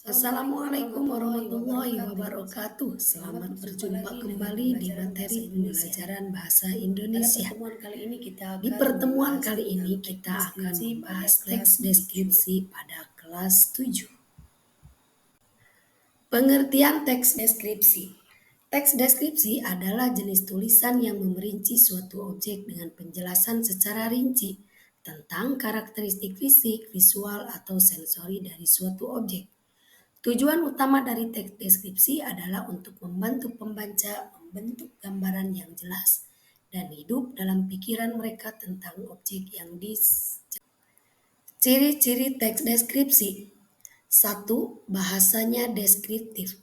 Assalamualaikum warahmatullahi wabarakatuh. Selamat berjumpa kembali di materi pembelajaran bahasa Indonesia. Di pertemuan kali ini kita akan membahas teks deskripsi pada kelas 7. Pengertian teks deskripsi. Teks deskripsi adalah jenis tulisan yang memerinci suatu objek dengan penjelasan secara rinci tentang karakteristik fisik, visual, atau sensori dari suatu objek. Tujuan utama dari teks deskripsi adalah untuk membantu pembaca membentuk gambaran yang jelas dan hidup dalam pikiran mereka tentang objek yang Ciri-ciri teks deskripsi. 1. Bahasanya deskriptif.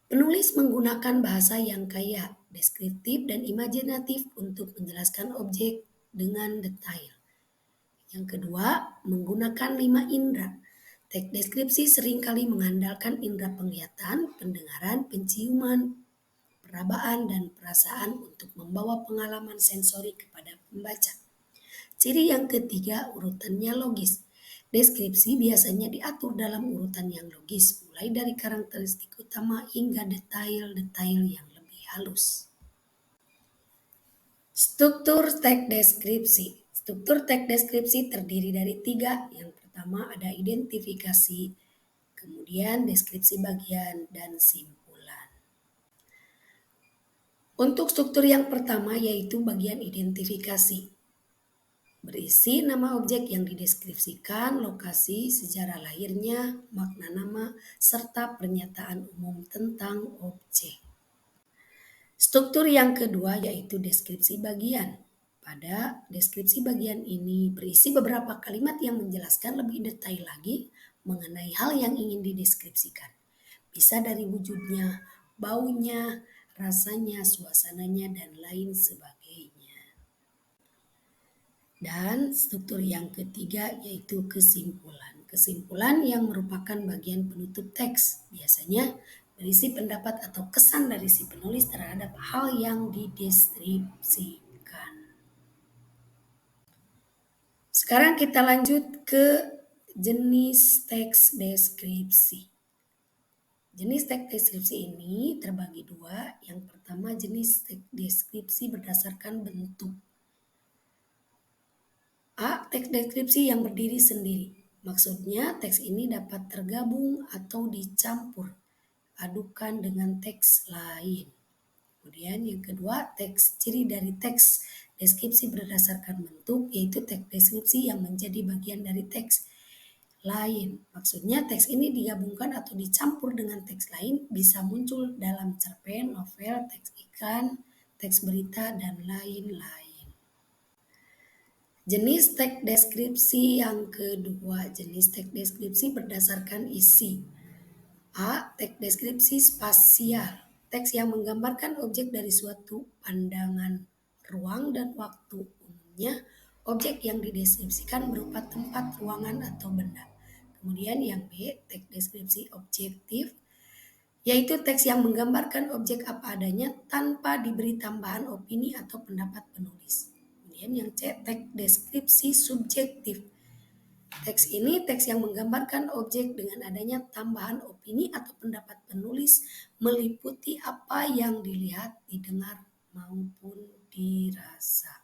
Penulis menggunakan bahasa yang kaya, deskriptif, dan imajinatif untuk menjelaskan objek dengan detail. Yang kedua, menggunakan 5 indera. Teks deskripsi seringkali mengandalkan indera penglihatan, pendengaran, penciuman, perabaan, dan perasaan untuk membawa pengalaman sensori kepada pembaca. Ciri yang ketiga, urutannya logis. Deskripsi biasanya diatur dalam urutan yang logis, mulai dari karakteristik utama hingga detail-detail yang lebih halus. Struktur teks deskripsi. Struktur teks deskripsi terdiri dari 3. Yang pertama ada identifikasi, kemudian deskripsi bagian, dan simpulan. Untuk struktur yang pertama yaitu bagian identifikasi. Berisi nama objek yang dideskripsikan, lokasi, sejarah lahirnya, makna nama, serta pernyataan umum tentang objek. Struktur yang kedua yaitu deskripsi bagian. Pada deskripsi bagian ini berisi beberapa kalimat yang menjelaskan lebih detail lagi mengenai hal yang ingin dideskripsikan. Bisa dari wujudnya, baunya, rasanya, suasananya, dan lain sebagainya. Dan struktur yang ketiga yaitu kesimpulan. Kesimpulan yang merupakan bagian penutup teks. Biasanya berisi pendapat atau kesan dari si penulis terhadap hal yang dideskripsikan. Sekarang kita lanjut ke jenis teks deskripsi. Jenis teks deskripsi ini terbagi 2. Yang pertama jenis teks deskripsi berdasarkan bentuk. A. Teks deskripsi yang berdiri sendiri. Maksudnya teks ini dapat tergabung atau dicampur adukan dengan teks lain. Kemudian yang kedua, ciri dari teks deskripsi berdasarkan bentuk, yaitu teks deskripsi yang menjadi bagian dari teks lain. Maksudnya teks ini digabungkan atau dicampur dengan teks lain, bisa muncul dalam cerpen, novel, teks iklan, teks berita, dan lain-lain. Jenis teks deskripsi yang kedua, jenis teks deskripsi berdasarkan isi. A. Teks deskripsi spasial. Teks yang menggambarkan objek dari suatu pandangan ruang dan waktu. Umumnya, objek yang dideskripsikan berupa tempat, ruangan, atau benda. Kemudian yang B, teks deskripsi objektif, yaitu teks yang menggambarkan objek apa adanya tanpa diberi tambahan opini atau pendapat penulis. Kemudian yang C, teks deskripsi subjektif. Teks ini teks yang menggambarkan objek dengan adanya tambahan opini atau pendapat penulis meliputi apa yang dilihat, didengar, maupun dirasa.